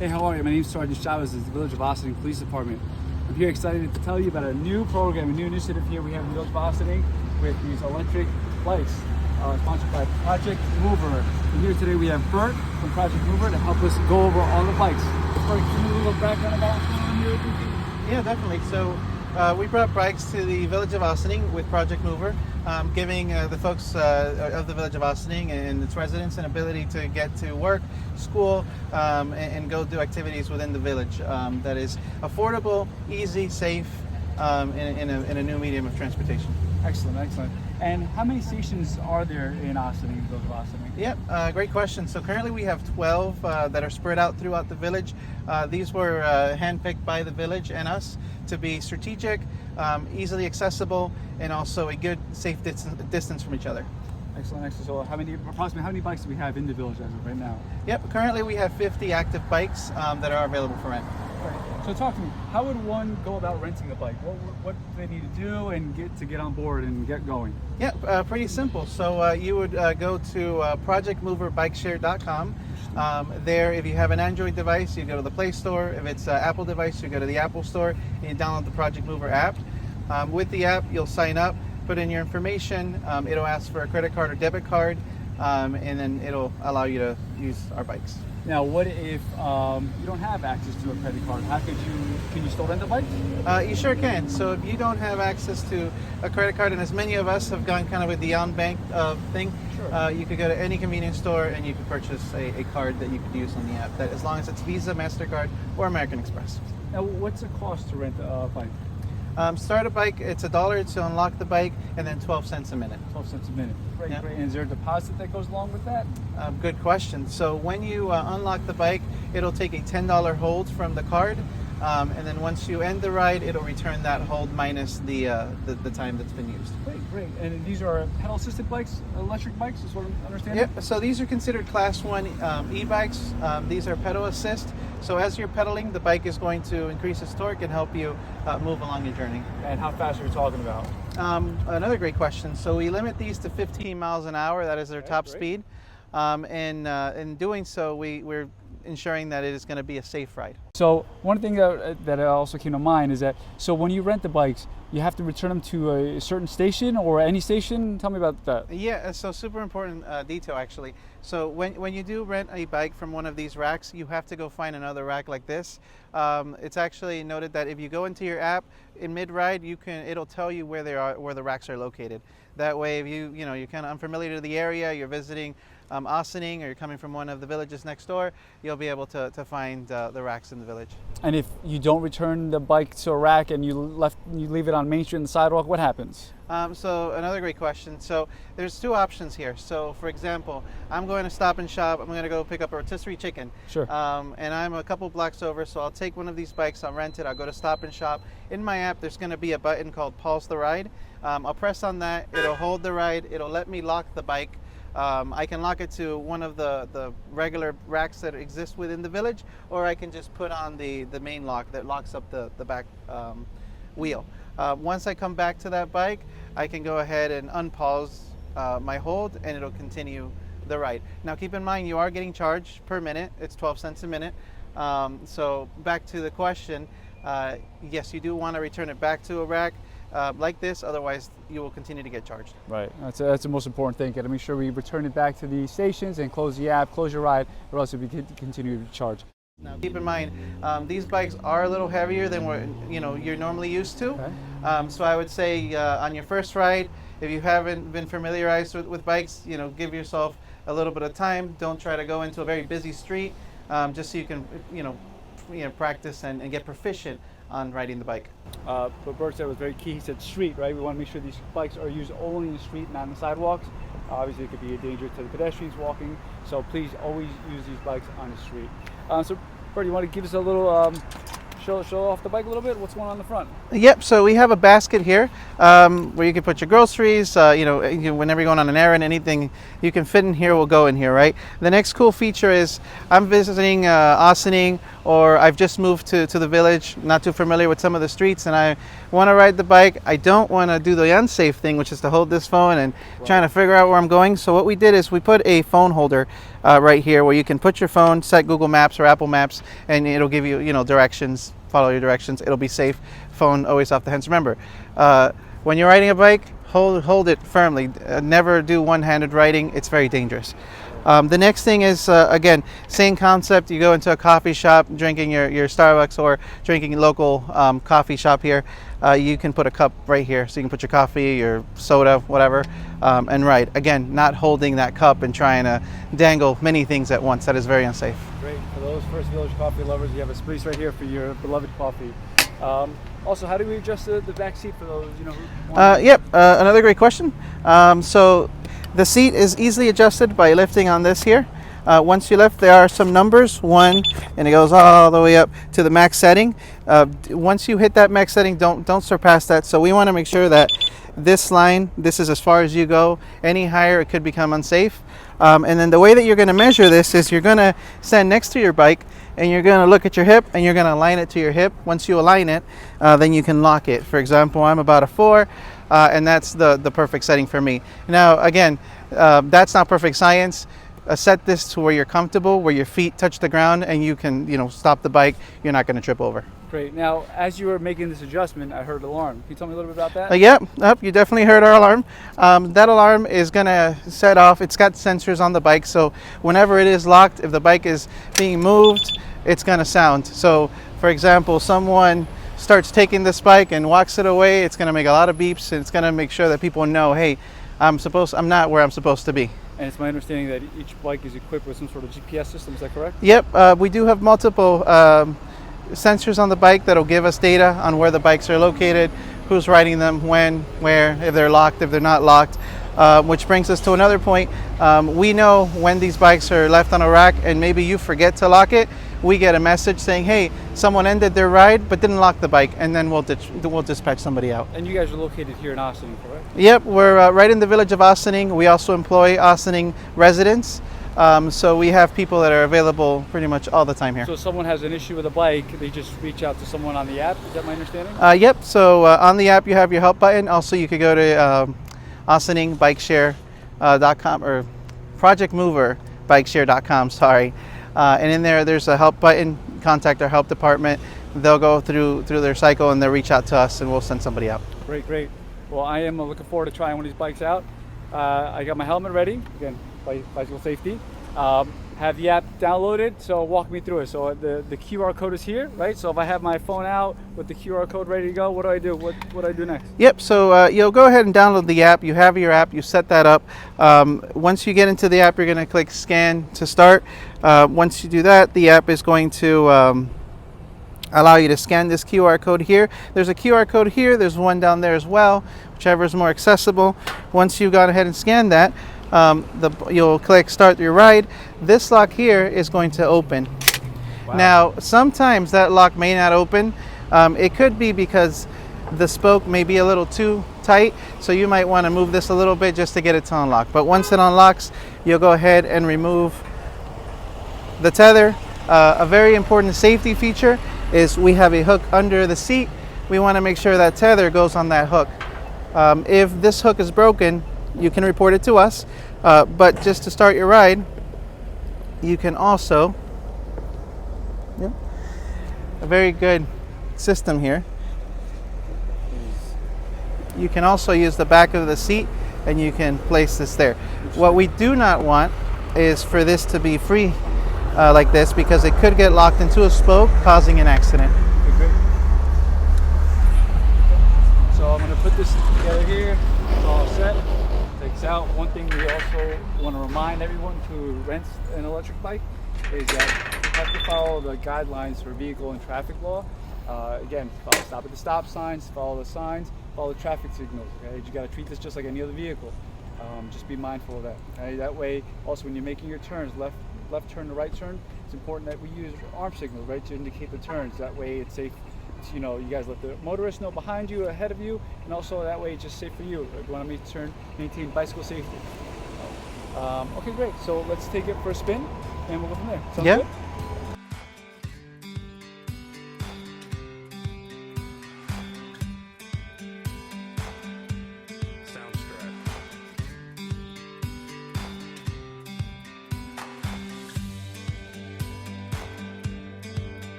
Hey, how are you? My name is Sergeant Chavez of the Village of Ossining Police Department. I'm here excited to tell you about a new program, a new initiative here we have in the Village of Ossining with these electric bikes sponsored by Project Mover. And here today we have Bert from Project Mover to help us go over all the bikes. Bert, can you give me a little background about what's going on here? Yeah, definitely. So we brought bikes to the Village of Ossining with Project Mover, giving the folks of the Village of Ossining and its residents an ability to get to work, school, and go do activities within the village that is affordable, easy, safe, in a new medium of transportation. Excellent, excellent. And how many stations are there in Ossining, the Village of Ossining? Yep, great question. So currently we have 12 that are spread out throughout the village. These were handpicked by the village and us to be strategic, easily accessible, and also a good, safe distance from each other. Excellent, excellent. So approximately how many bikes do we have in the village as of right now? Yep, currently we have 50 active bikes that are available for rent. Right. So talk to me, how would one go about renting a bike? What do they need to do and get on board and get going? Yeah, pretty simple. So you would go to projectmoverbikeshare.com. There, if you have an Android device, you go to the Play Store. If it's an Apple device, you go to the Apple Store and you download the Project Mover app. With the app, you'll sign up, put in your information. It'll ask for a credit card or debit card, and then it'll allow you to use our bikes. Now, what if you don't have access to a credit card? Can you still rent a bike? You sure can. So if you don't have access to a credit card, and as many of us have gone kind of with the unbanked thing, sure. You could go to any convenience store and you could purchase a card that you could use on the app, that as long as it's Visa, MasterCard, or American Express. Now, what's the cost to rent a bike? Start a bike, it's $1 to unlock the bike, and then 12 cents a minute. 12 cents a minute. Great, Yep. great. And is there a deposit that goes along with that? Good question. So when you unlock the bike, it'll take a $10 hold from the card, and then once you end the ride, it'll return that hold minus the time that's been used. Great, great. And these are pedal-assisted bikes, electric bikes, is what I'm understanding? Yep. So these are considered Class 1 e-bikes. These are pedal assist. So as you're pedaling, the bike is going to increase its torque and help you move along your journey. And how fast are we talking about? Another great question. So we limit these to 15 miles an hour. That is their top speed. And in doing so, we're ensuring that it is going to be a safe ride. So one thing that also came to mind is that, so when you rent the bikes, you have to return them to a certain station or any station? Tell me about that. Yeah, so super important detail actually. So when you do rent a bike from one of these racks, you have to go find another rack like this. It's actually noted that if you go into your app in mid-ride, it'll tell you where the racks are located. That way, if you're kind of unfamiliar to the area, you're visiting Ossining, or you're coming from one of the villages next door, you'll be able to find the racks in the village. And if you don't return the bike to a rack and you leave it on Main Street on the sidewalk, what happens? So another great question. So there's two options here. So for example, I'm going to Stop and Shop. I'm going to go pick up a rotisserie chicken. Sure. And I'm a couple blocks over, so I'll take one of these bikes, I'll rent it, I'll go to Stop and Shop. In my app, there's going to be a button called Pulse the Ride. I'll press on that, it'll hold the ride, it'll let me lock the bike. I can lock it to one of the regular racks that exist within the village, or I can just put on the main lock that locks up the back wheel. Once I come back to that bike, I can go ahead and unpause my hold, and it'll continue the ride. Now keep in mind, you are getting charged per minute. It's 12 cents a minute. So back to the question, yes, you do want to return it back to a rack like this, otherwise you will continue to get charged. Right, that's the most important thing. Got to make sure we return it back to the stations and close the app, close your ride, or else you'll be continue to charge. Now keep in mind, these bikes are a little heavier than you're normally used to. Okay. So I would say on your first ride, if you haven't been familiarized with bikes, give yourself a little bit of time. Don't try to go into a very busy street, just so you can practice and get proficient on riding the bike. But Bert said it was very key. He said street, right? We want to make sure these bikes are used only in the street, not in the sidewalks. Obviously, it could be a danger to the pedestrians walking. So please always use these bikes on the street. So Bert, you want to give us a little show off the bike a little bit? What's going on in the front? Yep. So we have a basket here where you can put your groceries. Whenever you're going on an errand, anything you can fit in here will go in here, right? The next cool feature is I'm visiting Ossining or I've just moved to the village, not too familiar with some of the streets, and I want to ride the bike. I don't want to do the unsafe thing, which is to hold this phone and trying to figure out where I'm going. So what we did is we put a phone holder right here where you can put your phone, set Google Maps or Apple Maps, and it'll give you, directions, follow your directions. It'll be safe. Phone always off the hands. Remember, when you're riding a bike, hold it firmly. Never do one-handed riding. It's very dangerous. The next thing is, again, same concept. You go into a coffee shop drinking your Starbucks or drinking local coffee shop here. You can put a cup right here. So you can put your coffee, your soda, whatever, and ride. Again, not holding that cup and trying to dangle many things at once. That is very unsafe. Great. For those First Village coffee lovers, you have a space right here for your beloved coffee. Also, how do we adjust the back seat for those, who want another great question. So the seat is easily adjusted by lifting on this here. Once you lift, there are some numbers, 1, and it goes all the way up to the max setting. Once you hit that max setting, don't surpass that. So we want to make sure that this line, this is as far as you go. Any higher, it could become unsafe. And then the way that you're going to measure this is you're going to stand next to your bike, and you're going to look at your hip, and you're going to align it to your hip. Once you align it, then you can lock it. For example, I'm about a 4, and that's the perfect setting for me. Now, again, that's not perfect science. Set this to where you're comfortable, where your feet touch the ground, and you can, stop the bike. You're not going to trip over. Great. Now, as you were making this adjustment, I heard an alarm. Can you tell me a little bit about that? Yep, you definitely heard our alarm. That alarm is going to set off. It's got sensors on the bike, so whenever it is locked, if the bike is being moved, it's going to sound. So, for example, someone starts taking this bike and walks it away, it's going to make a lot of beeps, and it's going to make sure that people know, hey, I'm not where I'm supposed to be. And it's my understanding that each bike is equipped with some sort of GPS system. Is that correct? Yep, we do have multiple sensors on the bike that'll give us data on where the bikes are located, who's riding them, when, where, if they're locked, if they're not locked. Which brings us to another point. We know when these bikes are left on a rack and maybe you forget to lock it. We get a message saying, hey, someone ended their ride but didn't lock the bike, and then we'll dispatch somebody out. And you guys are located here in Ossining, correct? Yep, we're right in the village of Ossining. We also employ Ossining residents. So we have people that are available pretty much all the time here. So if someone has an issue with a bike, they just reach out to someone on the app. Is that my understanding? Yep, so on the app you have your help button. Also, you could go to OssiningBikeshare.com or ProjectMoverBikeshare.com, sorry. And in there's a help button. Contact our help department. They'll go through their cycle and they'll reach out to us and we'll send somebody out. Great. Well, I am looking forward to trying one of these bikes out. I got my helmet ready, again, bicycle safety. Have the app downloaded, so walk me through it. So the QR code is here, right? So if I have my phone out with the QR code ready to go, what do I do? What do I do next? Yep, so you'll go ahead and download the app. You have your app, you set that up. Once you get into the app, you're going to click scan to start. Once you do that, the app is going to allow you to scan this QR code here. There's a QR code here, there's one down there as well, whichever is more accessible. Once you've gone ahead and scanned that, you'll click start your ride. This lock here is going to open. Wow. Now, sometimes that lock may not open. It could be because the spoke may be a little too tight, so you might want to move this a little bit just to get it to unlock. But once it unlocks, you'll go ahead and remove the tether. A very important safety feature is we have a hook under the seat. We want to make sure that tether goes on that hook. If this hook is broken, you can report it to us, but just to start your ride, you can also, a very good system here, you can also use the back of the seat and you can place this there. What we do not want is for this to be free like this, because it could get locked into a spoke, causing an accident. Okay, great. So I'm going to put this together here, it's all set. Takes out. One thing we also want to remind everyone who rents an electric bike is that you have to follow the guidelines for vehicle and traffic law. Again, stop at the stop signs, follow the signs, follow the traffic signals. Okay? You got to treat this just like any other vehicle. Just be mindful of that. Okay? That way, also when you're making your turns, left turn to right turn, it's important that we use arm signals, right, to indicate the turns. That way it's safe. You guys let the motorist know behind you, ahead of you, and also that way it's just safe for you. You want to maintain bicycle safety. Okay, great. So let's take it for a spin, and we'll go from there. Sounds good?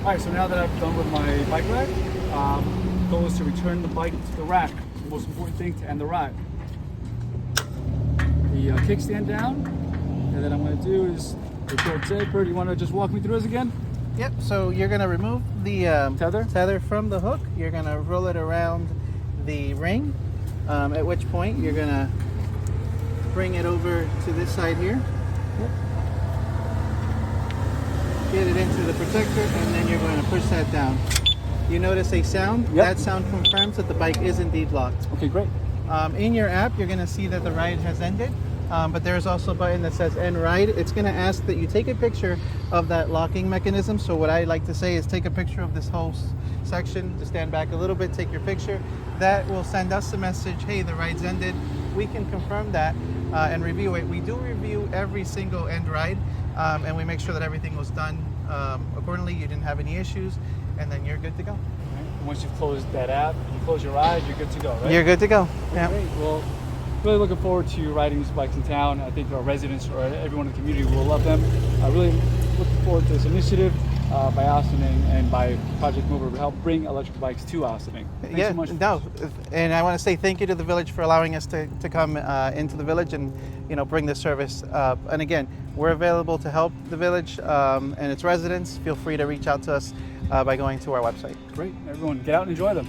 All right, so now that I've done with my bike rack, goal is to return the bike to the rack. The most important thing to end the ride. The kickstand down, and then I'm going to do is the short taper. Do you want to just walk me through this again? Yep, so you're going to remove the Tether from the hook. You're going to roll it around the ring, at which point you're going to bring it over to this side here. Yep. Get it into the protector, and then you're going to push that down. You notice a sound. Yep. That sound confirms that the bike is indeed locked. Okay, great. In your app, you're going to see that the ride has ended, but there's also a button that says end ride. It's going to ask that you take a picture of that locking mechanism. So what I like to say is take a picture of this whole section. Just stand back a little bit, take your picture. That will send us a message, hey, the ride's ended. We can confirm that and review it. We do review every single end ride, and we make sure that everything was done accordingly. You didn't have any issues, and then you're good to go. Once you've closed that app, you close your ride, you're good to go, right? You're good to go. Yeah. Great. Well, really looking forward to riding these bikes in town. I think our residents or everyone in the community will love them. Really looking forward to this initiative by Ossining and by Project Mover to help bring electric bikes to Ossining. Thanks so much. No, and I want to say thank you to the village for allowing us to come into the village and bring this service up. And again, we're available to help the village and its residents. Feel free to reach out to us by going to our website. Great. Everyone, get out and enjoy them.